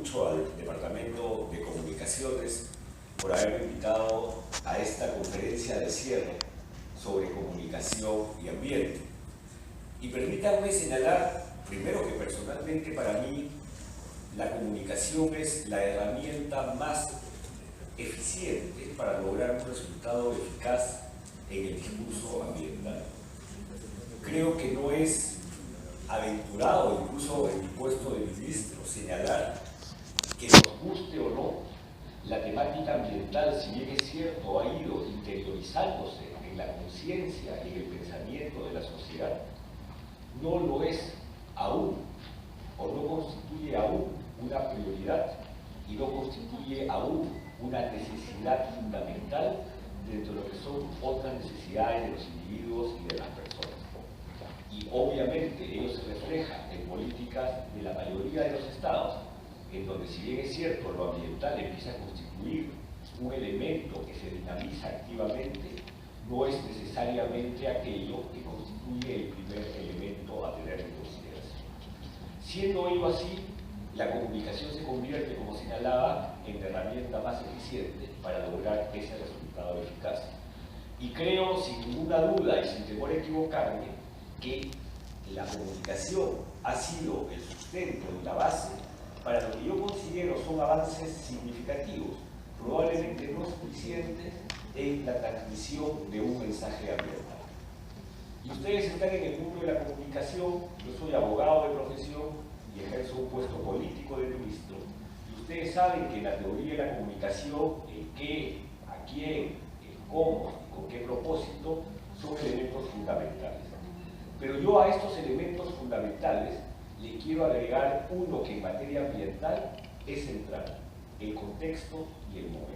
mucho al Departamento de Comunicaciones por haberme invitado a esta conferencia de cierre sobre comunicación y ambiente. Y permítanme señalar, primero, que personalmente para mí la comunicación es la herramienta más eficiente para lograr un resultado eficaz en el discurso ambiental. Creo que no es aventurado, incluso en mi puesto de ministro, señalar que nos guste o no, la temática ambiental, si bien es cierto, ha ido interiorizándose en la conciencia y en el pensamiento de la sociedad, no lo es aún, o no constituye aún una prioridad y no constituye aún una necesidad fundamental dentro de lo que son otras necesidades de los individuos y de las personas. Y obviamente ello se refleja en políticas de la mayoría de los estados, en donde, si bien es cierto, lo ambiental empieza a constituir un elemento que se dinamiza activamente, no es necesariamente aquello que constituye el primer elemento a tener en consideración. Siendo ello así, la comunicación se convierte, como señalaba, en la herramienta más eficiente para lograr ese resultado eficaz. Y creo, sin ninguna duda y sin temor a equivocarme, que la comunicación ha sido el sustento y la base para lo que yo considero son avances significativos, probablemente no suficientes, en la transmisión de un mensaje ambiental. Y ustedes están en el mundo de la comunicación, yo soy abogado de profesión y ejerzo un puesto político de ministro, y ustedes saben que en la teoría de la comunicación, el qué, a quién, el cómo y con qué propósito son elementos fundamentales. Pero yo a estos elementos fundamentales le quiero agregar uno que en materia ambiental es central: el contexto y el momento.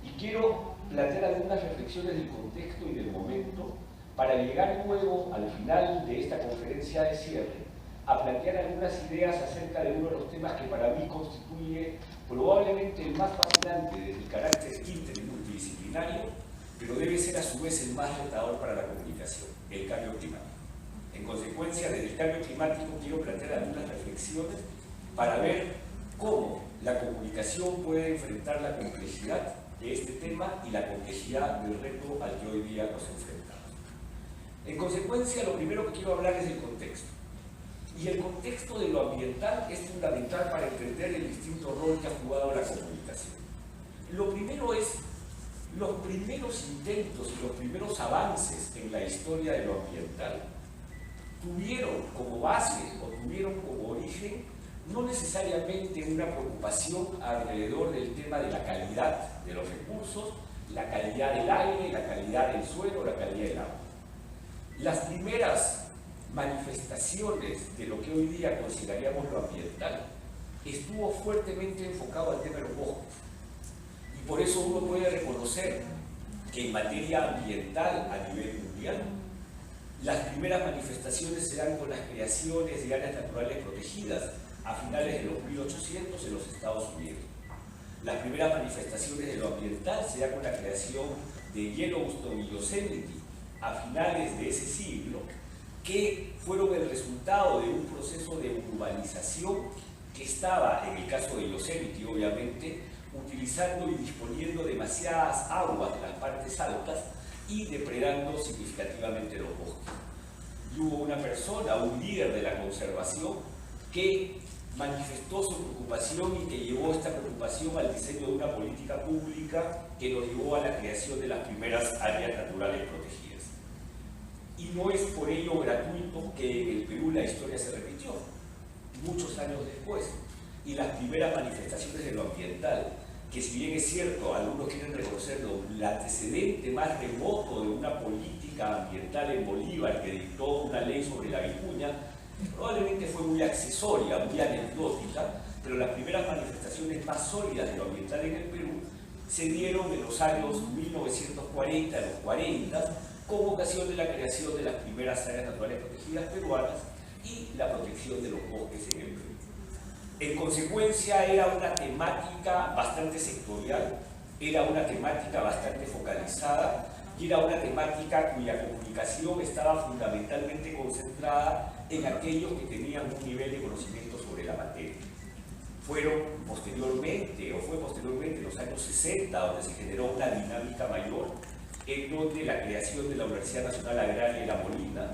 Y quiero plantear algunas reflexiones del contexto y del momento para llegar luego, al final de esta conferencia de cierre, a plantear algunas ideas acerca de uno de los temas que para mí constituye probablemente el más fascinante desde el carácter inter y multidisciplinario, pero debe ser a su vez el más retador para la comunicación: el cambio climático. En consecuencia, desde el cambio climático quiero plantear algunas reflexiones para ver cómo la comunicación puede enfrentar la complejidad de este tema y la complejidad del reto al que hoy día nos enfrentamos. En consecuencia, lo primero que quiero hablar es del contexto. Y el contexto de lo ambiental es fundamental para entender el distinto rol que ha jugado la comunicación. Lo primero es los primeros intentos y los primeros avances en la historia de lo ambiental tuvieron como base o tuvieron como origen no necesariamente una preocupación alrededor del tema de la calidad de los recursos, la calidad del aire, la calidad del suelo, la calidad del agua. Las primeras manifestaciones de lo que hoy día consideraríamos lo ambiental estuvo fuertemente enfocado al tema de los bosques. Y por eso uno puede reconocer que en materia ambiental a nivel mundial, las primeras manifestaciones se dan con las creaciones de áreas naturales protegidas a finales de los 1800 en los Estados Unidos. Las primeras manifestaciones de lo ambiental se dan con la creación de Yellowstone y Yosemite a finales de ese siglo, que fueron el resultado de un proceso de urbanización que estaba, en el caso de Yosemite obviamente, utilizando y disponiendo demasiadas aguas de las partes altas y depredando significativamente los bosques. Y hubo una persona, un líder de la conservación, que manifestó su preocupación y que llevó esta preocupación al diseño de una política pública que nos llevó a la creación de las primeras áreas naturales protegidas. Y no es por ello gratuito que en el Perú la historia se repitió, muchos años después, y las primeras manifestaciones de lo ambiental, que si bien es cierto, algunos quieren reconocerlo, el antecedente más remoto de una política ambiental en Bolívar que dictó una ley sobre la vicuña, probablemente fue muy accesoria, muy anecdótica, pero las primeras manifestaciones más sólidas de lo ambiental en el Perú se dieron en los años 1940, los 40, con ocasión de la creación de las primeras áreas naturales protegidas peruanas y la protección de los bosques en el Perú. En consecuencia, era una temática bastante sectorial, era una temática bastante focalizada y era una temática cuya comunicación estaba fundamentalmente concentrada en aquellos que tenían un nivel de conocimiento sobre la materia. fueron posteriormente, o fue posteriormente en los años 60, donde se generó una dinámica mayor, en donde la creación de la Universidad Nacional Agraria de La Molina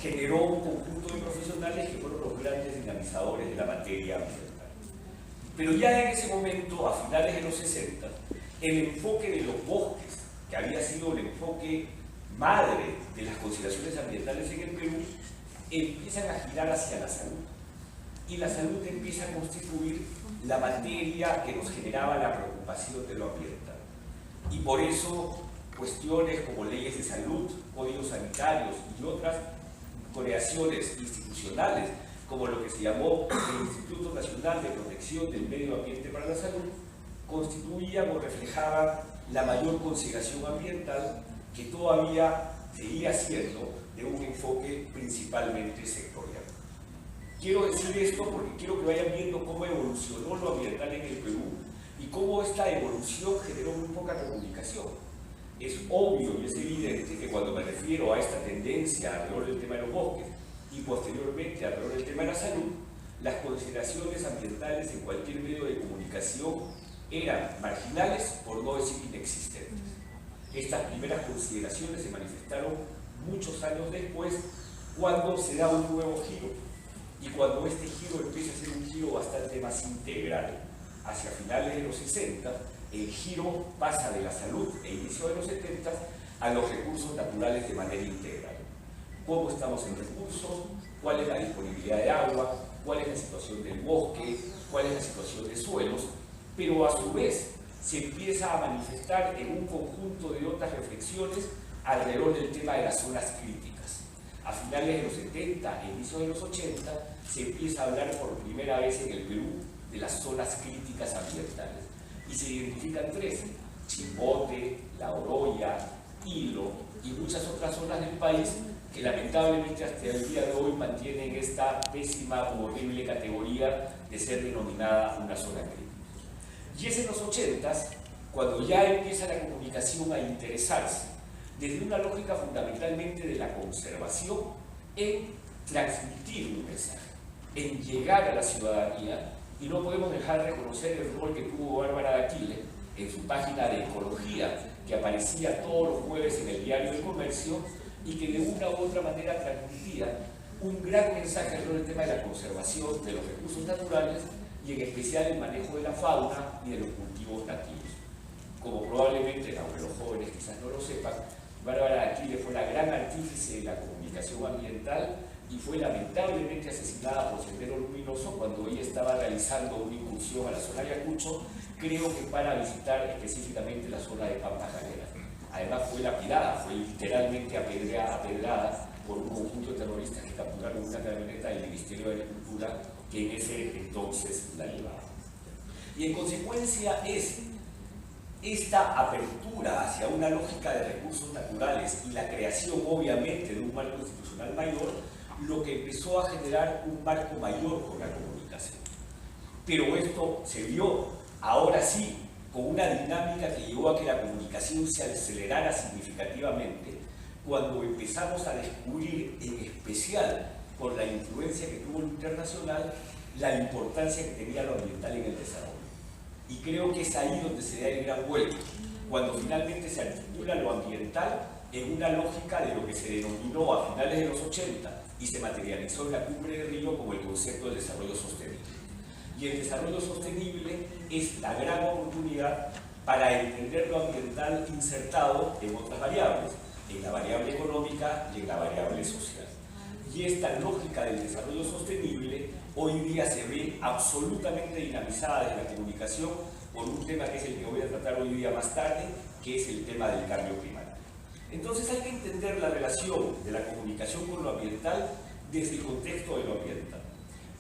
generó un conjunto de profesionales que fueron los grandes dinamizadores de la materia ambiental. Pero ya en ese momento, a finales de los 60, el enfoque de los bosques, que había sido el enfoque madre de las consideraciones ambientales en el Perú, empiezan a girar hacia la salud. Y la salud empieza a constituir la materia que nos generaba la preocupación de lo ambiental. Y por eso cuestiones como leyes de salud, códigos sanitarios y otras creaciones institucionales, como lo que se llamó el Instituto Nacional de Protección del Medio Ambiente para la Salud, constituían o reflejaban la mayor consideración ambiental que todavía seguía siendo de un enfoque principalmente sectorial. Quiero decir esto porque quiero que vayan viendo cómo evolucionó lo ambiental en el Perú y cómo esta evolución generó muy poca comunicación. Es obvio y es evidente que cuando me refiero a esta tendencia alrededor del tema de los bosques y posteriormente alrededor del tema de la salud, las consideraciones ambientales en cualquier medio de comunicación eran marginales, por no decir inexistentes. Estas primeras consideraciones se manifestaron muchos años después, cuando se da un nuevo giro, y cuando este giro empieza a ser un giro bastante más integral. Hacia finales de los 60, el giro pasa de la salud e inicio de los 70 a los recursos naturales de manera integral. ¿Cómo estamos en recursos? ¿Cuál es la disponibilidad de agua? ¿Cuál es la situación del bosque? ¿Cuál es la situación de suelos? Pero a su vez se empieza a manifestar en un conjunto de otras reflexiones alrededor del tema de las zonas críticas. A finales de los 70 e inicios de los 80 se empieza a hablar por primera vez en el Perú de las zonas críticas ambientales. Y se identifican tres: Chimbote, La Oroya, Hilo y muchas otras zonas del país que lamentablemente hasta el día de hoy mantienen esta pésima o horrible categoría de ser denominada una zona crítica. Y es en los 80s cuando ya empieza la comunicación a interesarse desde una lógica fundamentalmente de la conservación en transmitir un mensaje, en llegar a la ciudadanía, y no podemos dejar de reconocer el rol que tuvo Bárbara Daquile en su página de ecología, que aparecía todos los jueves en el Diario del Comercio y que de una u otra manera transmitía un gran mensaje alrededor del tema de la conservación de los recursos naturales y en especial el manejo de la fauna y de los cultivos nativos. Como probablemente, aunque los jóvenes quizás no lo sepan, Bárbara Daquile fue la gran artífice de la comunicación ambiental y fue lamentablemente asesinada por Sendero Luminoso cuando ella estaba realizando una incursión a la zona de Ayacucho, creo que para visitar específicamente la zona de Pampas Galeras. Además fue lapidada, fue literalmente apedrada por un conjunto de terroristas que capturaron una camioneta del Ministerio de Agricultura que en ese entonces la llevaba. Y en consecuencia es esta apertura hacia una lógica de recursos naturales y la creación obviamente de un marco institucional mayor lo que empezó a generar un marco mayor con la comunicación. Pero esto se vio ahora sí con una dinámica que llevó a que la comunicación se acelerara significativamente cuando empezamos a descubrir, en especial por la influencia que tuvo lo internacional, la importancia que tenía lo ambiental en el desarrollo. Y creo que es ahí donde se da el gran vuelco, cuando finalmente se articula lo ambiental en una lógica de lo que se denominó a finales de los 80 y se materializó en la Cumbre de Río como el concepto del desarrollo sostenible. Y el desarrollo sostenible es la gran oportunidad para entender lo ambiental insertado en otras variables, en la variable económica y en la variable social. Y esta lógica del desarrollo sostenible hoy día se ve absolutamente dinamizada desde la comunicación por un tema que es el que voy a tratar hoy día más tarde, que es el tema del cambio climático. Entonces hay que entender la relación de la comunicación con lo ambiental desde el contexto de lo ambiental,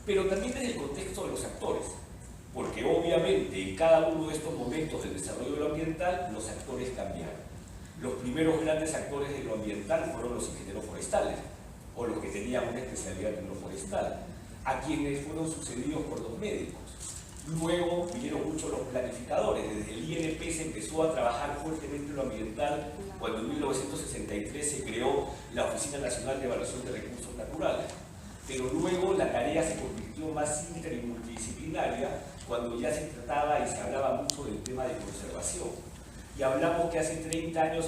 pero también desde el contexto de los actores, porque obviamente en cada uno de estos momentos del desarrollo de lo ambiental los actores cambiaron. Los primeros grandes actores de lo ambiental fueron los ingenieros forestales, o los que tenían una especialidad en lo forestal, a quienes fueron sucedidos por los médicos. Luego vinieron muchos los planificadores. Desde el INP se empezó a trabajar fuertemente en lo ambiental cuando en 1963 se creó la Oficina Nacional de Evaluación de Recursos Naturales. pero luego la tarea se convirtió más inter y multidisciplinaria cuando ya se trataba y se hablaba mucho del tema de conservación. Y hablamos que hace 30 años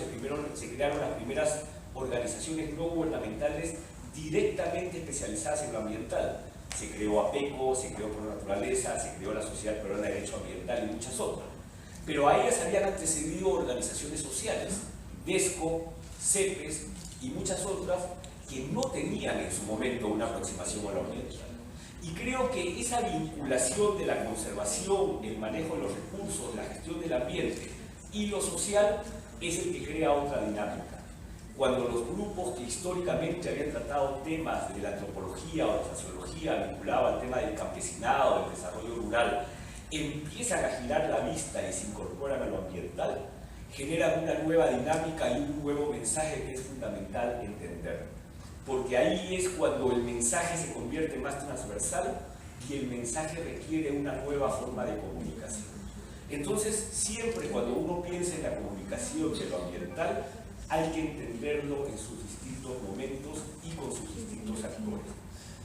se crearon las primeras organizaciones no gubernamentales directamente especializadas en lo ambiental. Se creó APECO, se creó Por Naturaleza, se creó la Sociedad Peruana de Derecho Ambiental y muchas otras. Pero a ellas habían antecedido organizaciones sociales, DESCO, CEPES y muchas otras que no tenían en su momento una aproximación a lo ambiental. Y creo que esa vinculación de la conservación, el manejo de los recursos, la gestión del ambiente y lo social es el que crea otra dinámica. Cuando los grupos que históricamente habían tratado temas de la antropología o la sociología vinculados al tema del campesinado, del desarrollo rural, empiezan a girar la vista y se incorporan a lo ambiental, generan una nueva dinámica y un nuevo mensaje que es fundamental entender. Porque ahí es cuando el mensaje se convierte más transversal y el mensaje requiere una nueva forma de comunicación. Entonces, siempre cuando uno piensa en la comunicación de lo ambiental, hay que entenderlo en sus distintos momentos y con sus distintos actores.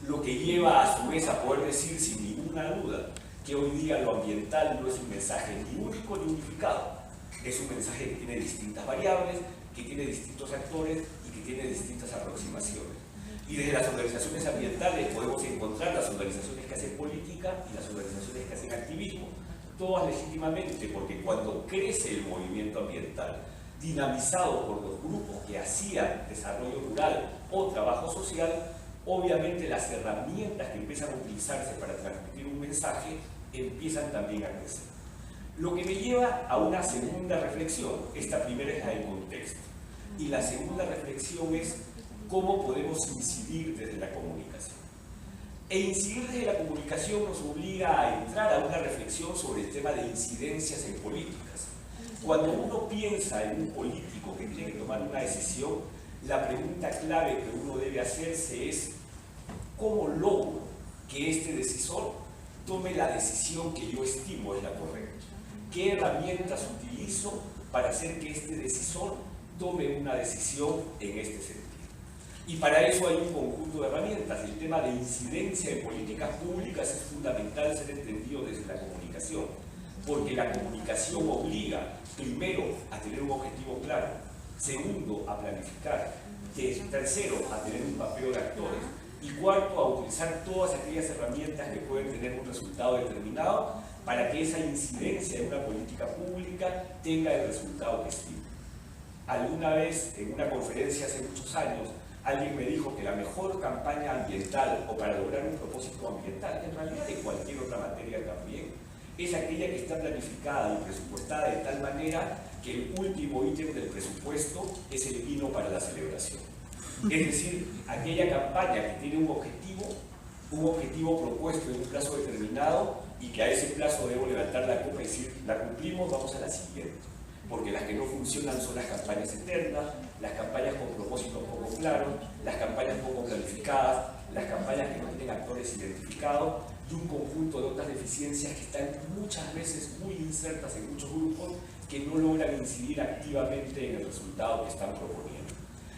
Lo que lleva a su vez a poder decir sin ninguna duda que hoy día lo ambiental no es un mensaje ni único ni unificado. Es un mensaje que tiene distintas variables, que tiene distintos actores y que tiene distintas aproximaciones. Y desde las organizaciones ambientales podemos encontrar las organizaciones que hacen política y las organizaciones que hacen activismo, todas legítimamente, porque cuando crece el movimiento ambiental, dinamizado por los grupos que hacían desarrollo rural o trabajo social, obviamente las herramientas que empiezan a utilizarse para transmitir un mensaje empiezan también a crecer. Lo que me lleva a una segunda reflexión. Esta primera es la del contexto. Y la segunda reflexión es cómo podemos incidir desde la comunicación. E incidir desde la comunicación nos obliga a entrar a una reflexión sobre el tema de incidencias en políticas. Cuando uno piensa en un político que tiene que tomar una decisión, la pregunta clave que uno debe hacerse es ¿cómo logro que este decisor tome la decisión que yo estimo es la correcta? ¿Qué herramientas utilizo para hacer que este decisor tome una decisión en este sentido? Y para eso hay un conjunto de herramientas. El tema de incidencia en políticas públicas es fundamental ser entendido desde la comunicación, porque la comunicación obliga, primero, a tener un objetivo claro, segundo, a planificar, tercero, a tener un papel de actores, y cuarto, a utilizar todas aquellas herramientas que pueden tener un resultado determinado para que esa incidencia en una política pública tenga el resultado que estima. Alguna vez, en una conferencia hace muchos años, alguien me dijo que la mejor campaña ambiental o para lograr un propósito ambiental, en realidad de cualquier otra materia también, es aquella que está planificada y presupuestada de tal manera que el último ítem del presupuesto es el vino para la celebración. Es decir, aquella campaña que tiene un objetivo propuesto en un plazo determinado y que a ese plazo debo levantar la copa y decir, la cumplimos, vamos a la siguiente. Porque las que no funcionan son las campañas eternas, las campañas con propósitos poco claros, las campañas poco planificadas, las campañas que no tienen actores identificados y un conjunto de otras deficiencias que están muchas veces muy insertas en muchos grupos que no logran incidir activamente en el resultado que están proponiendo.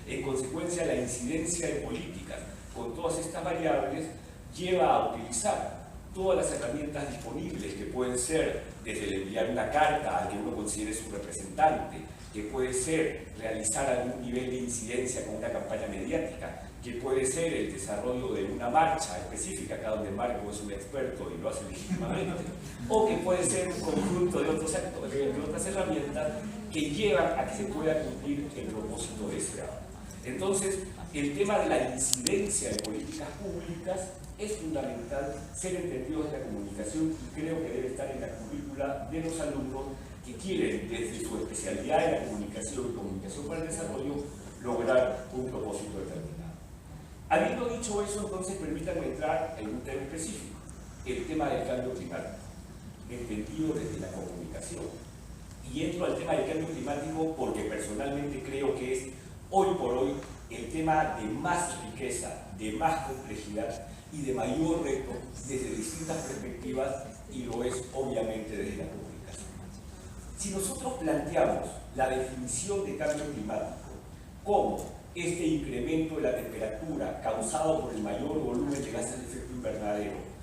En consecuencia, la incidencia de políticas con todas estas variables lleva a utilizar todas las herramientas disponibles que pueden ser desde el enviar una carta al que uno considere su representante, que puede ser realizar algún nivel de incidencia con una campaña mediática, que puede ser el desarrollo de una marcha específica, acá donde Marco es un experto y lo hace legítimamente, o que puede ser un conjunto de otros actores, de otras herramientas que llevan a que se pueda cumplir el propósito deseado. Entonces, el tema de la incidencia de políticas públicas es fundamental ser entendido en la comunicación y creo que debe estar en la currícula de los alumnos que quieren, desde su especialidad en la comunicación y comunicación para el desarrollo, lograr un propósito determinado. Habiendo dicho eso, entonces permítanme entrar en un tema específico, el tema del cambio climático, entendido desde la comunicación. Y entro al tema del cambio climático porque personalmente creo que es hoy por hoy el tema de más riqueza, de más complejidad y de mayor reto desde distintas perspectivas, y lo es obviamente desde la comunicación. Si nosotros planteamos la definición de cambio climático como este incremento de la temperatura causado por el mayor volumen de gases de efecto invernadero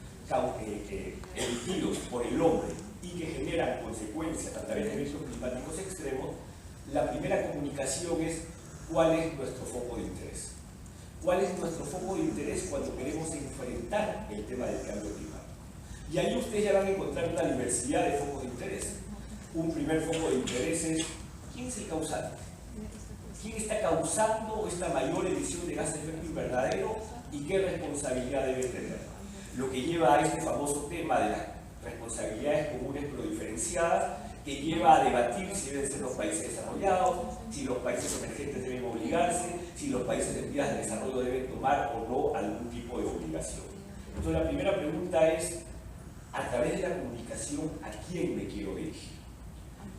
emitidos por el hombre y que generan consecuencias a través de eventos climáticos extremos, la primera comunicación es cuál es nuestro foco de interés. ¿Cuál es nuestro foco de interés cuando queremos enfrentar el tema del cambio climático? Y ahí ustedes ya van a encontrar una diversidad de focos de interés. Un primer foco de interés es ¿quién es el causante? ¿Quién está causando esta mayor emisión de gases de efecto invernadero y qué responsabilidad debe tener? Lo que lleva a este famoso tema de las responsabilidades comunes pero diferenciadas, que lleva a debatir si deben ser los países desarrollados, si los países emergentes deben obligarse, si los países en vías de desarrollo deben tomar o no algún tipo de obligación. Entonces la primera pregunta es, a través de la comunicación, ¿a quién me quiero dirigir?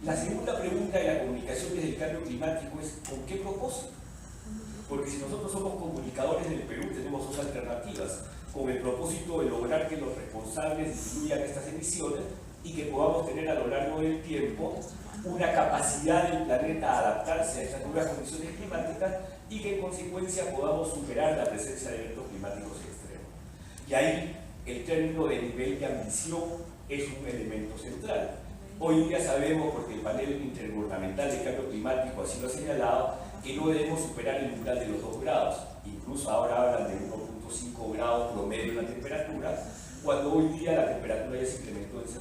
La segunda pregunta de la comunicación desde el cambio climático es ¿con qué propósito? Porque si nosotros somos comunicadores del Perú, tenemos dos alternativas, con el propósito de lograr que los responsables disminuyan estas emisiones y que podamos tener a lo largo del tiempo una capacidad del planeta a adaptarse a estas nuevas condiciones climáticas y que en consecuencia podamos superar la presencia de eventos climáticos extremos. Y ahí el término de nivel de ambición es un elemento central. Hoy día sabemos, porque el panel intergubernamental de cambio climático así lo ha señalado, que no debemos superar el umbral de los 2 grados. Incluso ahora hablan de 1.5 grados promedio de la temperatura, cuando hoy día la temperatura ya se incrementó en 0.85.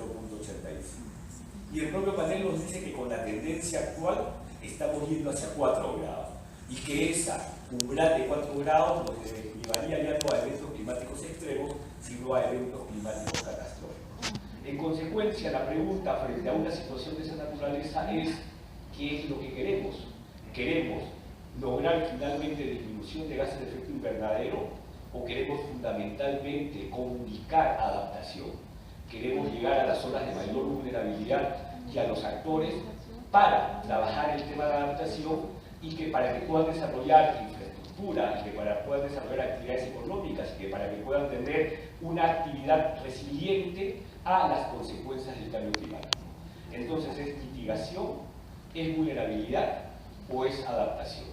Y el propio panel nos dice que con la tendencia actual estamos yendo hacia 4 grados y que esa umbral de 4 grados nos llevaría ya no a eventos climáticos extremos, sino a eventos climáticos catastróficos. En consecuencia, la pregunta frente a una situación de esa naturaleza es ¿qué es lo que queremos? ¿Queremos lograr finalmente disminución de gases de efecto invernadero o queremos fundamentalmente comunicar adaptación? Queremos llegar a las zonas de mayor vulnerabilidad y a los actores para trabajar el tema de adaptación y que para que puedan desarrollar infraestructura, y que puedan desarrollar actividades económicas y que para que puedan tener una actividad resiliente a las consecuencias del cambio climático. Entonces, ¿es mitigación, es vulnerabilidad o es adaptación?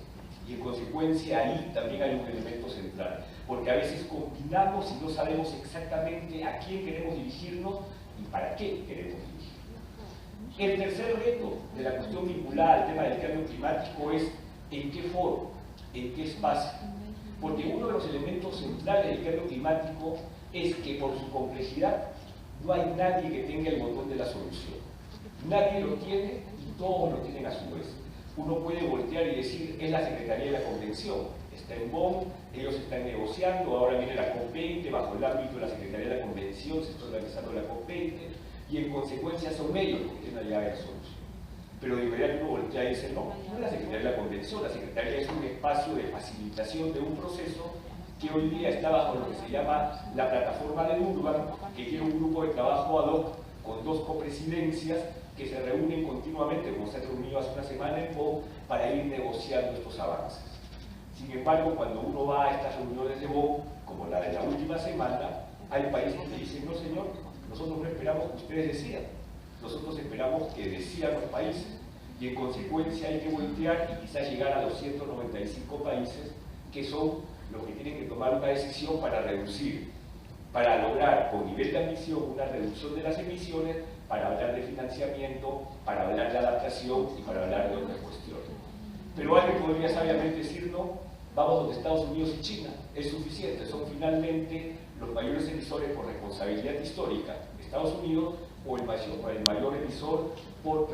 Y en consecuencia ahí también hay un elemento central, porque a veces combinamos y no sabemos exactamente a quién queremos dirigirnos y para qué queremos dirigirnos. El tercer reto de la cuestión vinculada al tema del cambio climático es en qué foro, en qué espacio. Porque uno de los elementos centrales del cambio climático es que por su complejidad no hay nadie que tenga el botón de la solución. Nadie lo tiene y todos lo tienen a su vez. Uno puede voltear y decir, es la Secretaría de la Convención, está en Bonn, ellos están negociando, ahora viene la COP20, bajo el ámbito de la Secretaría de la Convención se está organizando la COP20, y en consecuencia son ellos los que tienen la llave de la solución. Pero de inmediato uno voltea y dice, no es la Secretaría de la Convención, la Secretaría es un espacio de facilitación de un proceso que hoy día está bajo lo que se llama la plataforma de Durban, que tiene un grupo de trabajo ad hoc con 2 copresidencias que se reúnen continuamente, como se ha reunido hace una semana en Bonn, para ir negociando estos avances. Sin embargo, cuando uno va a estas reuniones de Bonn, como la de la última semana, hay países que dicen, no señor, nosotros no esperamos que ustedes decidan, nosotros esperamos que decidan los países, y en consecuencia hay que voltear y quizás llegar a los 195 países que son los que tienen que tomar una decisión para reducir, para lograr con nivel de ambición una reducción de las emisiones, para hablar de financiamiento, para hablar de adaptación y para hablar de otras cuestiones. Pero alguien podría sabiamente decir, no, vamos donde Estados Unidos y China, es suficiente, son finalmente los mayores emisores por responsabilidad histórica, Estados Unidos, o el mayor emisor por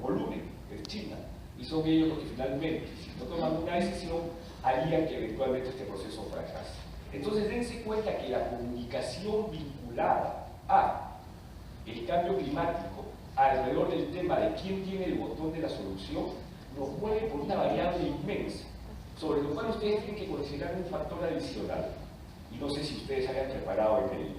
volumen, es China, y son ellos los que finalmente, si no toman una decisión, harían que eventualmente este proceso fracase. Entonces dense cuenta que la comunicación vinculada a el cambio climático alrededor del tema de quién tiene el botón de la solución nos mueve por una variable inmensa, sobre lo cual ustedes tienen que considerar un factor adicional, y no sé si ustedes hayan preparado en ello.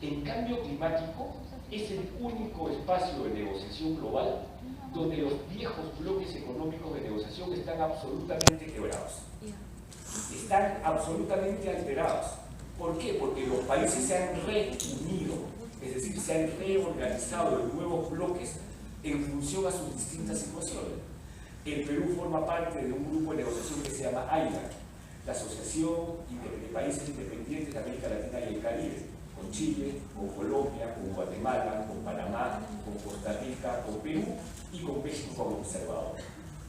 El cambio climático es el único espacio de negociación global donde los viejos bloques económicos de negociación están absolutamente quebrados. Están absolutamente alterados. ¿Por qué? Porque los países se han reunido, es decir, se han reorganizado en nuevos bloques en función a sus distintas situaciones. El Perú forma parte de un grupo de negociación que se llama AILA, la Asociación de Países Independientes de América Latina y el Caribe, con Chile, con Colombia, con Guatemala, con Panamá, con Costa Rica, con Perú y con México como observador.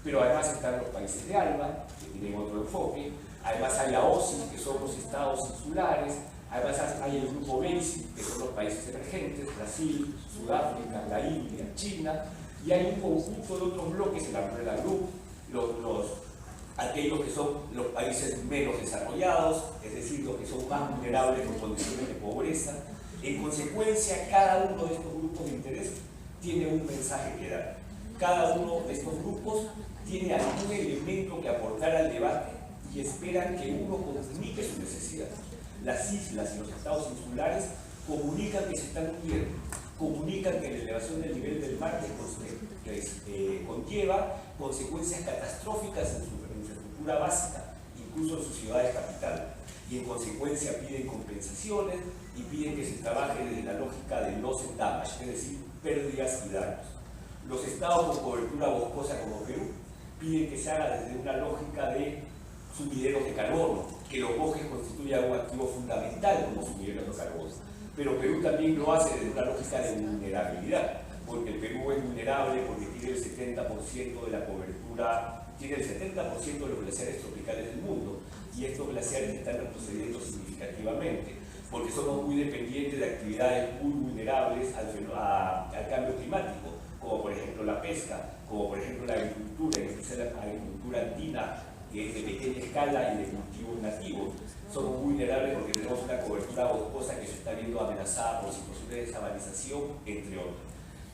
Pero además están los países de ALBA, que tienen otro enfoque, además hay la OSCE, que son los estados insulares, además hay el grupo BESI, que son los países emergentes, Brasil, Sudáfrica, la India, China, y hay un conjunto de otros bloques, el Umbrella Group, aquellos que son los países menos desarrollados, es decir, los que son más vulnerables con condiciones de pobreza. En consecuencia, cada uno de estos grupos de interés tiene un mensaje que dar. Cada uno de estos grupos tiene algún elemento que aportar al debate y esperan que uno comunique su necesidad. Las islas y los estados insulares comunican que se están hundiendo, comunican que la elevación del nivel del mar conlleva consecuencias catastróficas en su infraestructura básica, incluso en sus ciudades capitales, y en consecuencia piden compensaciones y piden que se trabaje desde la lógica de loss and damage, es decir, pérdidas y daños. Los estados con cobertura boscosa como Perú piden que se haga desde una lógica de sumideros de carbono, que los bosques constituyan un activo fundamental como sumideros de carbono. Pero Perú también lo hace desde una lógica de vulnerabilidad, porque el Perú es vulnerable porque tiene el 70% de la cobertura, tiene el 70% de los glaciares tropicales del mundo, y estos glaciares están retrocediendo significativamente, porque somos muy dependientes de actividades muy vulnerables al cambio climático, como por ejemplo la pesca, como por ejemplo la agricultura, en especial la agricultura andina, que es de pequeña escala y de cultivos nativos. Somos vulnerables porque tenemos una cobertura boscosa que se está viendo amenazada por situaciones de desabanización, entre otros.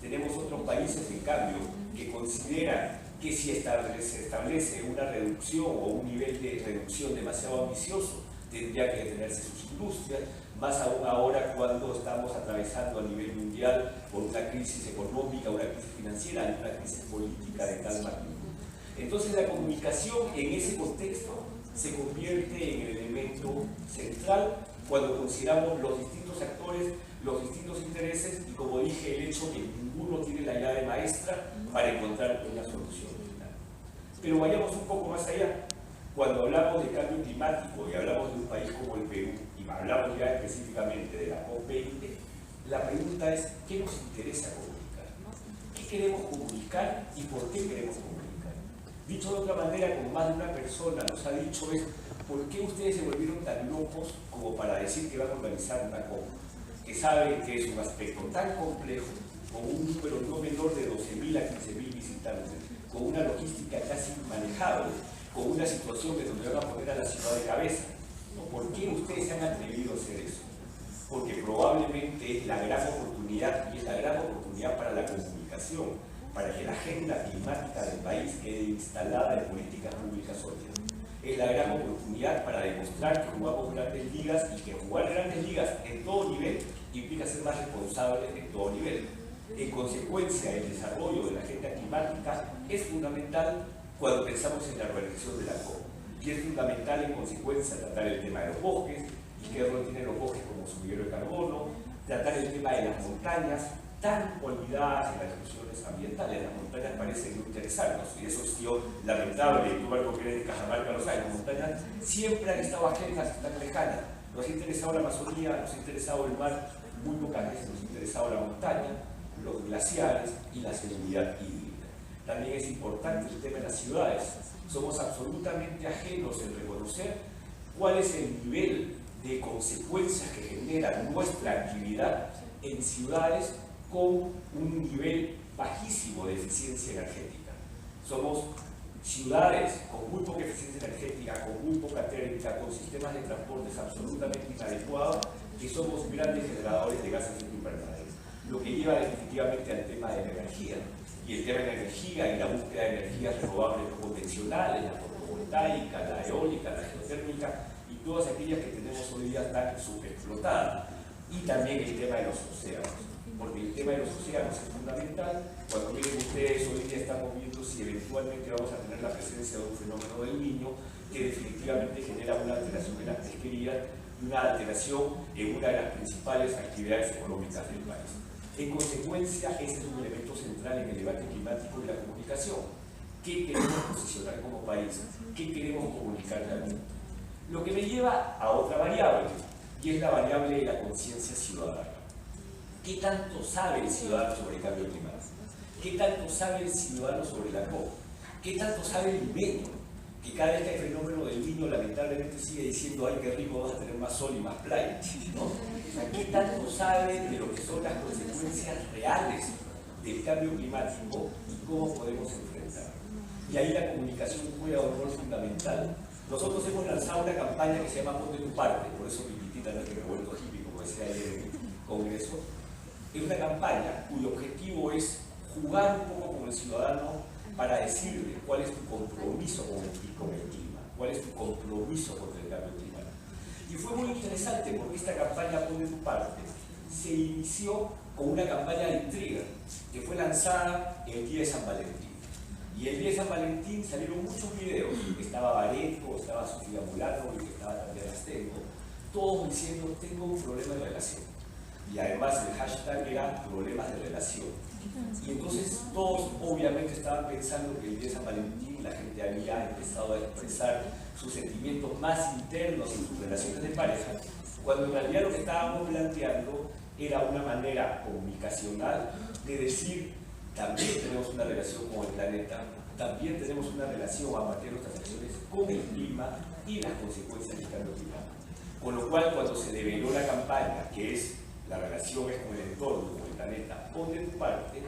Tenemos otros países, en cambio, que consideran que si se establece una reducción o un nivel de reducción demasiado ambicioso, tendría que detenerse sus industrias, más aún ahora cuando estamos atravesando a nivel mundial por una crisis económica, una crisis financiera y una crisis política de tal magnitud. Entonces la comunicación en ese contexto se convierte en el elemento central cuando consideramos los distintos actores, los distintos intereses y, como dije, el hecho que ninguno tiene la llave maestra para encontrar una solución final. Pero vayamos un poco más allá. Cuando hablamos de cambio climático y hablamos de un país como el Perú, y hablamos ya específicamente de la COP20, la pregunta es, ¿qué nos interesa comunicar? ¿Qué queremos comunicar y por qué queremos comunicar? Dicho de otra manera, como más de una persona nos ha dicho, es ¿por qué ustedes se volvieron tan locos como para decir que van a organizar una COP? Que saben que es un aspecto tan complejo, con un número no menor de 12.000 a 15.000 visitantes, con una logística casi inmanejable, con una situación en donde van a poner a la ciudad de cabeza. ¿Por qué ustedes se han atrevido a hacer eso? Porque probablemente es la gran oportunidad, y es la gran oportunidad para la comunicación, para que la agenda climática del país quede instalada en políticas públicas sólidas. Es la gran oportunidad para demostrar que jugamos grandes ligas y que jugar grandes ligas en todo nivel implica ser más responsables en todo nivel. En consecuencia, el desarrollo de la agenda climática es fundamental cuando pensamos en la organización de la COP. Y es fundamental, en consecuencia, tratar el tema de los bosques, y qué rol tienen los bosques como sumidero de carbono, tratar el tema de las montañas, tan olvidadas en las discusiones ambientales. Las montañas parecen no interesarnos, y eso ha sido lamentable, y tú, Marco, que eres de Cajamarca, lo sabes, las montañas siempre han estado ajenas, están lejanas. Nos ha interesado la Amazonía, nos ha interesado el mar, muy pocas veces nos ha interesado la montaña, los glaciares y la seguridad hídrica. También es importante el tema de las ciudades. Somos absolutamente ajenos en reconocer cuál es el nivel de consecuencias que genera nuestra actividad en ciudades con un nivel bajísimo de eficiencia energética. Somos ciudades con muy poca eficiencia energética, con muy poca térmica, con sistemas de transportes absolutamente inadecuados, que somos grandes generadores de gases de efecto invernadero. Lo que lleva definitivamente al tema de la energía. Y el tema de la energía y la búsqueda de energías renovables no convencionales, la fotovoltaica, la eólica, la geotérmica y todas aquellas que tenemos hoy día tan subexplotadas. Y también el tema de los océanos, porque el tema de los océanos es fundamental. Cuando miren ustedes, hoy día estamos viendo si eventualmente vamos a tener la presencia de un fenómeno del Niño que definitivamente genera una alteración en las pesquerías y una alteración en una de las principales actividades económicas del país. En consecuencia, este es un elemento central en el debate climático y la comunicación. qué queremos posicionar como país, qué queremos comunicar al mundo. Lo que me lleva a otra variable, y es la variable de la conciencia ciudadana. ¿Qué tanto sabe el ciudadano sobre el cambio climático? ¿Qué tanto sabe el ciudadano sobre la COP? ¿Qué tanto sabe el limeño? Que cada vez que hay fenómeno del Niño, lamentablemente sigue diciendo, ay, qué rico, vamos a tener más sol y más playa, ¿no? O sea, ¿qué tanto sabe de lo que son las consecuencias reales del cambio climático y cómo podemos enfrentarlo? Y ahí la comunicación juega un rol fundamental. Nosotros hemos lanzado una campaña que se llama Ponte tu parte, por eso mi pitita no es que me vuelvo hippie, como decía ayer en el Congreso. Es una campaña cuyo objetivo es jugar un poco con el ciudadano para decirle cuál es tu compromiso con el clima, cuál es tu compromiso contra el cambio climático. Y fue muy interesante porque esta campaña Ponte tu parte se inició con una campaña de intriga que fue lanzada el día de San Valentín. Y el día de San Valentín salieron muchos videos, estaba Bareto, estaba Sofía Mulano y estaba también Astengo, todos diciendo tengo un problema de relación. Y además el hashtag era problemas de relación. Y entonces todos obviamente estaban pensando que el día de San Valentín la gente había empezado a expresar sus sentimientos más internos en sus relaciones de pareja, cuando en realidad lo que estábamos planteando era una manera comunicacional de decir también tenemos una relación con el planeta, también tenemos una relación a partir de nuestras acciones con el clima y las consecuencias del cambio climático. Con lo cual, cuando se develó la campaña, que es la relación es con el entorno, con el planeta, Ponte tu parte,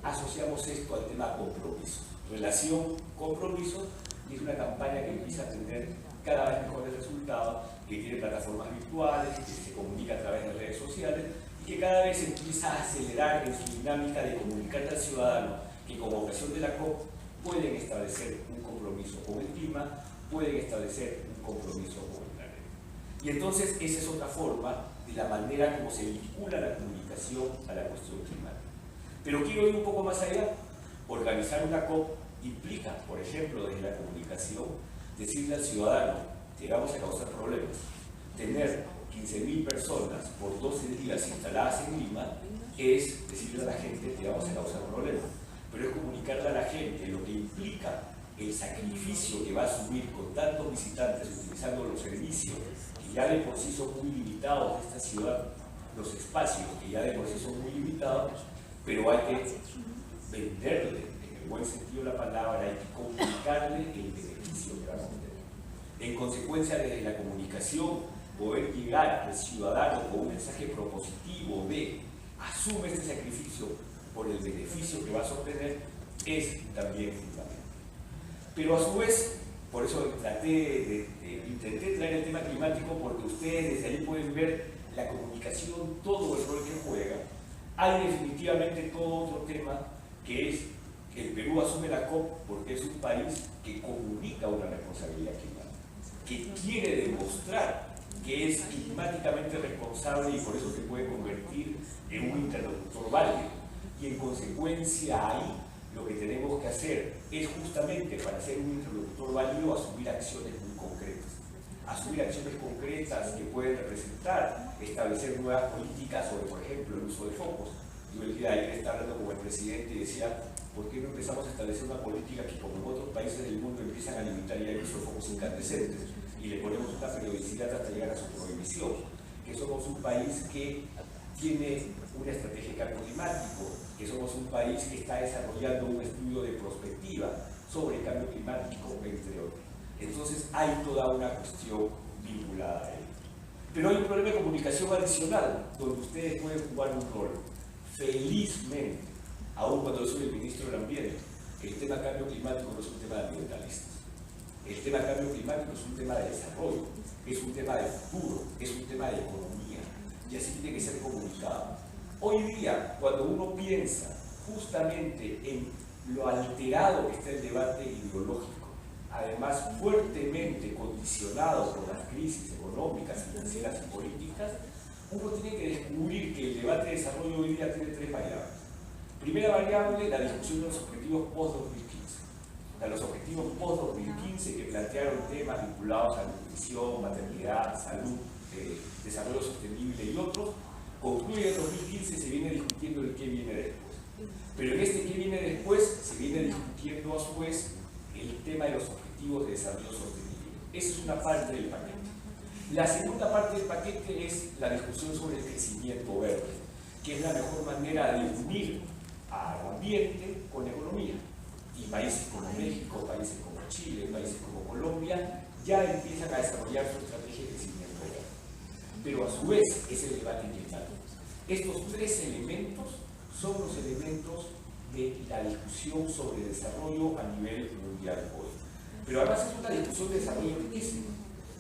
asociamos esto al tema compromiso. Relación, compromiso, y es una campaña que empieza a tener cada vez mejores resultados, que tiene plataformas virtuales, que se comunica a través de redes sociales, y que cada vez empieza a acelerar en su dinámica de comunicar al ciudadano que como ocasión de la COP pueden establecer un compromiso con el clima, pueden establecer un compromiso con el planeta. Y entonces esa es otra forma de la manera como se vincula la comunicación a la cuestión climática. Pero quiero ir un poco más allá. Organizar una COP implica, por ejemplo, desde la comunicación, decirle al ciudadano que vamos a causar problemas. Tener 15.000 personas por 12 días instaladas en Lima es decirle a la gente que vamos a causar problemas. Pero es comunicarle a la gente lo que implica el sacrificio que va a asumir con tantos visitantes utilizando los servicios que ya de por sí son muy limitados de esta ciudad, los espacios que ya de por sí son muy limitados, pero hay que venderle, en el buen sentido de la palabra, hay que comunicarle el beneficio que vamos a tener. En consecuencia, desde la comunicación, poder llegar al ciudadano con un mensaje propositivo de asume este sacrificio por el beneficio que vas a obtener es también fundamental. Pero a su vez, por eso intenté traer el tema climático, porque ustedes desde ahí pueden ver la comunicación, todo el rol que juega. Hay definitivamente todo otro tema, que es que el Perú asume la COP porque es un país que comunica una responsabilidad climática, que quiere demostrar que es climáticamente responsable y por eso se puede convertir en un interlocutor válido. Y en consecuencia ahí lo que tenemos que hacer es justamente para ser un interlocutor válido asumir acciones muy concretas. Asumir acciones concretas que pueden representar establecer nuevas políticas sobre, por ejemplo, el uso de focos. Yo el día de ayer estaba hablando con el presidente y decía, ¿por qué no empezamos a establecer una política que, como en otros países del mundo, empiezan a limitar ya el uso de focos incandescentes y le ponemos una periodicidad hasta llegar a su prohibición? Que somos un país que tiene una estrategia de cambio climático, que somos un país que está desarrollando un estudio de prospectiva sobre el cambio climático, entre otros. Entonces hay toda una cuestión vinculada a él. Pero hay un problema de comunicación adicional, donde ustedes pueden jugar un rol. Felizmente, aún cuando yo soy el ministro del Ambiente, el tema cambio climático no es un tema de ambientalistas. El tema cambio climático es un tema de desarrollo, es un tema de futuro, es un tema de economía, y así tiene que ser comunicado. Hoy día, cuando uno piensa justamente en lo alterado que está el debate ideológico, además fuertemente condicionado por las crisis económicas, financieras y políticas, uno tiene que descubrir que el debate de desarrollo hoy día tiene tres variables. Primera variable, la discusión de los objetivos post-2015. Los objetivos post-2015 que plantearon temas vinculados a nutrición, maternidad, salud, desarrollo sostenible y otros, concluye en 2015 y se viene discutiendo el qué viene después. Pero en este que viene después, se viene discutiendo a su vez el tema de los objetivos de desarrollo sostenible. Esa es una parte del paquete. La segunda parte del paquete es la discusión sobre el crecimiento verde, que es la mejor manera de unir al ambiente con la economía. Y países como México, países como Chile, países como Colombia, ya empiezan a desarrollar su estrategia de crecimiento verde. Pero a su vez es el debate climático. Estos tres elementos son los elementos de la discusión sobre desarrollo a nivel mundial hoy. Pero además es una discusión de desarrollo riquísima,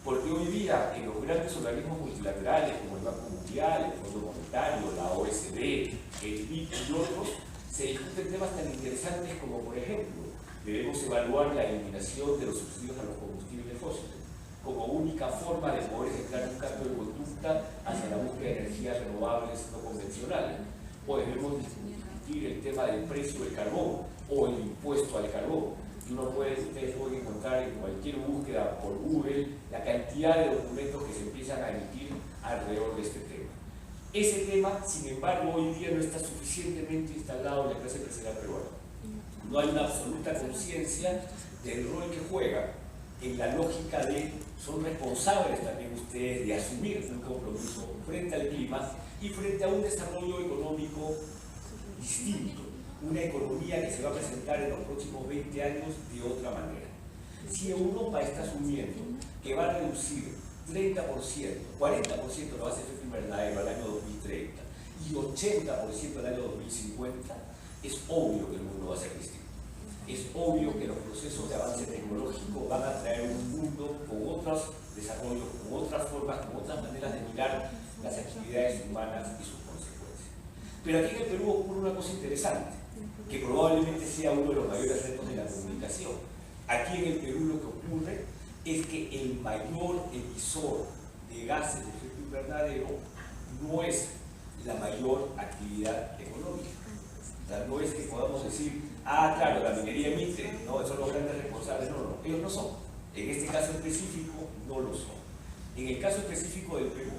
porque hoy día en los grandes organismos multilaterales como el Banco Mundial, el Fondo Monetario, la OECD, el BID y otros, se discuten temas tan interesantes como, por ejemplo, debemos evaluar la eliminación de los subsidios a los combustibles fósiles como única forma de poder generar un cambio de conducta hacia la búsqueda de energías renovables no convencionales. O debemos discutir el tema del precio del carbón o el impuesto al carbón. Y ustedes pueden encontrar en cualquier búsqueda por Google la cantidad de documentos que se empiezan a emitir alrededor de este tema. Ese tema, sin embargo, hoy día no está suficientemente instalado en la clase empresarial peruana. No hay una absoluta conciencia del rol que juega en la lógica de son responsables también ustedes de asumir un compromiso frente al clima y frente a un desarrollo económico distinto, una economía que se va a presentar en los próximos 20 años de otra manera. Si Europa está asumiendo que va a reducir 30%, 40% la base de efecto invernadero al año 2030 y 80% al año 2050, es obvio que el mundo va a ser distinto. Es obvio que los procesos de avance tecnológico van a traer un mundo con otros desarrollos, con otras formas, con otras maneras de mirar las actividades humanas y sus consecuencias. Pero aquí en el Perú ocurre una cosa interesante, que probablemente sea uno de los mayores retos de la comunicación. Aquí en el Perú lo que ocurre es que el mayor emisor de gases de efecto invernadero no es la mayor actividad económica. O sea, no es que podamos decir, claro, la minería emite, no, son los grandes responsables. No, ellos no son. En este caso específico, no lo son. En el caso específico del Perú,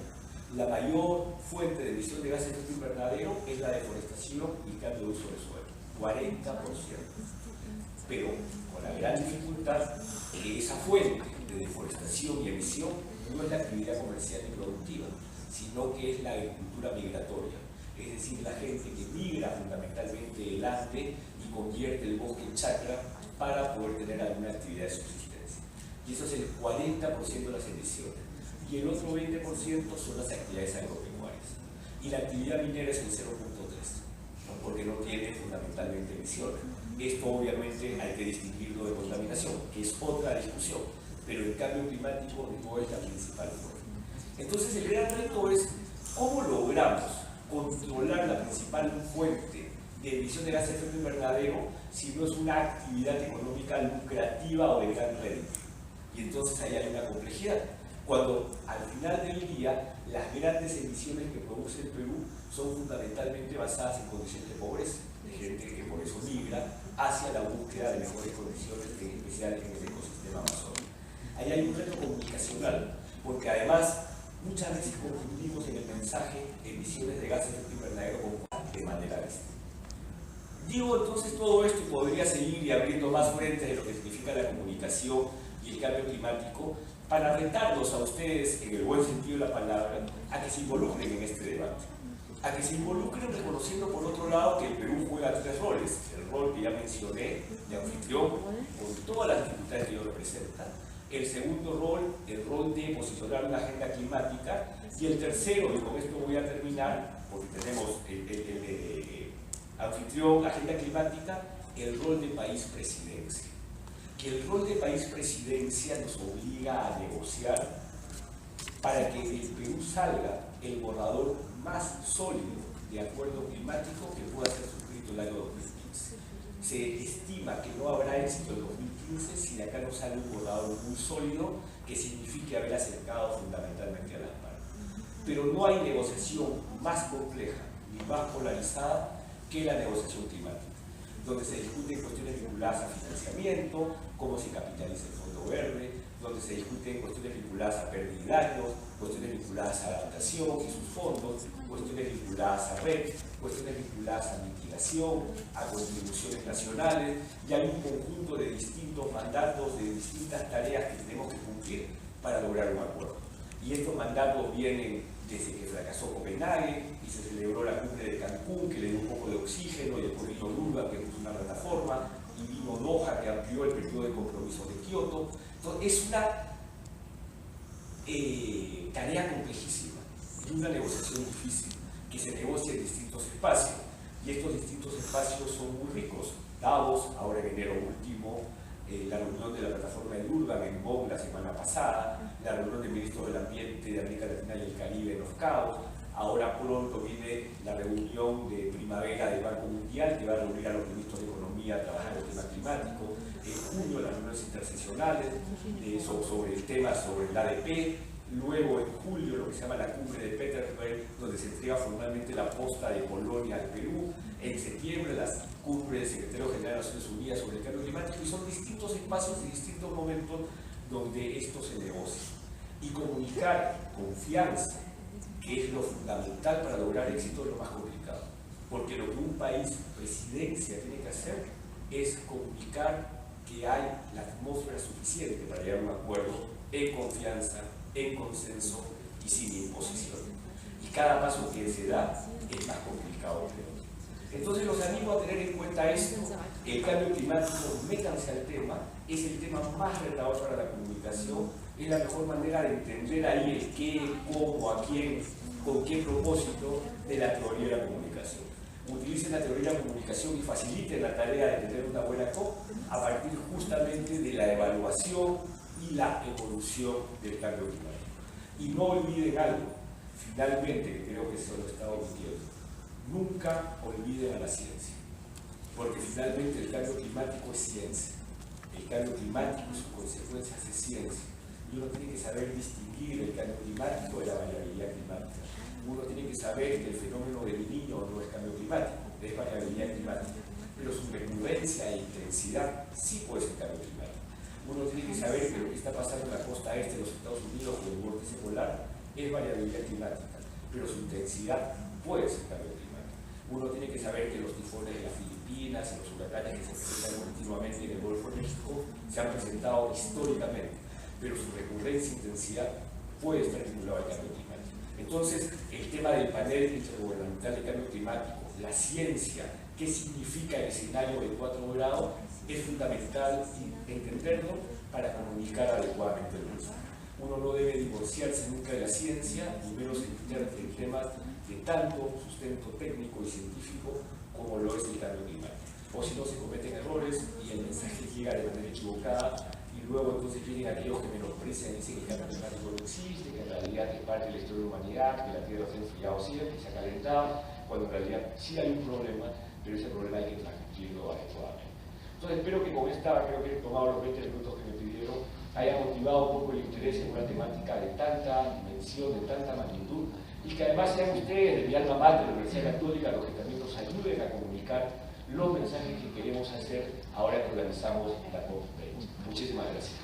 la mayor fuente de emisión de gases de efecto invernadero es la deforestación y el cambio de uso del suelo, 40%. Pero con la gran dificultad que esa fuente de deforestación y emisión no es la actividad comercial y productiva, sino que es la agricultura migratoria. Es decir, la gente que migra fundamentalmente el arte y convierte el bosque en chacra para poder tener alguna actividad de subsistencia. Y eso es el 40% de las emisiones. Y el otro 20% son las actividades agropecuarias. Y la actividad minera es el 0.3%, ¿no? Porque no tiene fundamentalmente emisiones. Esto obviamente hay que distinguirlo de contaminación, que es otra discusión, pero el cambio climático no es la principal fuente. Entonces el gran reto es cómo logramos controlar la principal fuente de emisión de gases de efecto invernadero si no es una actividad económica lucrativa o de gran rédito. Y entonces ahí hay una complejidad. Cuando al final del día las grandes emisiones que produce el Perú son fundamentalmente basadas en condiciones de pobreza, de gente que por eso migra hacia la búsqueda de mejores condiciones, en especial en el ecosistema amazónico. Ahí hay un reto comunicacional, porque además muchas veces confundimos en el mensaje emisiones de gases de efecto invernadero de manera distinta. Digo entonces todo esto y podría seguir y abriendo más frentes de lo que significa la comunicación y el cambio climático para retarlos a ustedes, en el buen sentido de la palabra, a que se involucren en este debate. A que se involucren reconociendo por otro lado que el Perú juega tres roles. El rol que ya mencioné de anfitrión, con todas las dificultades que ello representa. El segundo rol, el rol de posicionar una agenda climática. Y el tercero, y con esto voy a terminar, porque tenemos el anfitrión, agenda climática, el rol de país presidencia. Que el rol de país presidencia nos obliga a negociar para que del Perú salga el borrador más sólido de acuerdo climático que pueda ser suscrito el año 2015. Se estima que no habrá éxito en 2015 si de acá no sale un borrador muy sólido que signifique haber acercado fundamentalmente a las partes. Pero no hay negociación más compleja ni más polarizada que la negociación climática, donde se discuten cuestiones vinculadas a financiamiento, cómo se capitaliza el Fondo Verde, donde se discuten cuestiones vinculadas a pérdida y daños, cuestiones vinculadas a adaptación y sus fondos, cuestiones vinculadas a red, cuestiones vinculadas a mitigación, a contribuciones nacionales, y hay un conjunto de distintos mandatos, de distintas tareas que tenemos que cumplir para lograr un acuerdo. Y estos mandatos vienen desde que fracasó Copenhague y se celebró la cumbre de Cancún, que le dio un poco de oxígeno, y después vino Durban, que puso una plataforma, y vino Doha, que amplió el periodo de compromiso de Kioto. Entonces, es una tarea complejísima y una negociación difícil, que se negocia en distintos espacios, y estos distintos espacios son muy ricos. Davos, ahora en enero último, la reunión de la plataforma de Durban en Bonn la semana pasada, la reunión de ministros del ambiente de América Latina y el Caribe en Los Cabos, ahora pronto viene la reunión de primavera del Banco Mundial, que va a reunir a los ministros de Economía a trabajar el tema climático, en junio las reuniones interseccionales sobre el tema sobre el ADP, luego en julio lo que se llama la cumbre de Petersberg, donde se entrega formalmente la posta de Polonia al Perú, en septiembre las cumbres del secretario general de Naciones Unidas sobre el cambio climático, y son distintos espacios y distintos momentos donde esto se negocia. Y comunicar confianza, que es lo fundamental para lograr éxito, es lo más complicado, porque lo que un país, presidencia, tiene que hacer es comunicar que hay la atmósfera suficiente para llegar a un acuerdo en confianza, en consenso y sin imposición. Y cada paso que se da es más complicado que otro. Entonces los animo a tener en cuenta esto. El cambio climático, métanse al tema, es el tema más retador para la comunicación, es la mejor manera de entender ahí el qué, cómo, a quién, con qué propósito de la teoría de la comunicación. Utilicen la teoría de la comunicación y faciliten la tarea de tener una buena COP a partir justamente de la evaluación y la evolución del cambio climático. Y no olviden algo, finalmente, que creo que se lo está omitiendo. Nunca olviden a la ciencia, porque finalmente el cambio climático es ciencia. El cambio climático y sus consecuencias es ciencia. Y uno tiene que saber distinguir el cambio climático de la variabilidad climática. Uno tiene que saber que el fenómeno del Niño no es cambio climático, es variabilidad climática, pero su recurrencia e intensidad sí puede ser cambio climático. Uno tiene que saber que lo que está pasando en la costa este de los Estados Unidos con el vórtice polar es variabilidad climática, pero su intensidad puede ser cambio climático. Uno tiene que saber que los tifones de las Filipinas y los huracanes que se presentan continuamente en el Golfo de México se han presentado históricamente, pero su recurrencia e intensidad puede estar vinculada al cambio climático. Entonces, el tema del panel intergubernamental de cambio climático, la ciencia, qué significa el escenario de 4 grados, es fundamental entenderlo para comunicar adecuadamente el mensaje. Uno no debe divorciarse nunca de la ciencia, ni menos en temas de tanto sustento técnico y científico como lo es el cambio climático. O si no, se cometen errores y el mensaje llega de manera equivocada, y luego entonces vienen aquellos que menosprecian y dicen que el cambio climático no existe, que en realidad es parte de la historia de la humanidad, que la Tierra se ha enfriado siempre, que se ha calentado, cuando en realidad sí hay un problema, pero ese problema hay que transmitirlo adecuadamente. Entonces espero que con esta, creo que he tomado los 20 minutos que me pidieron, haya motivado un poco el interés en una temática de tanta dimensión, de tanta magnitud, y que además sean ustedes de mi alma mater, de la Universidad Católica, los que también nos ayuden a comunicar los mensajes que queremos hacer ahora que organizamos la COP20. Muchísimas gracias.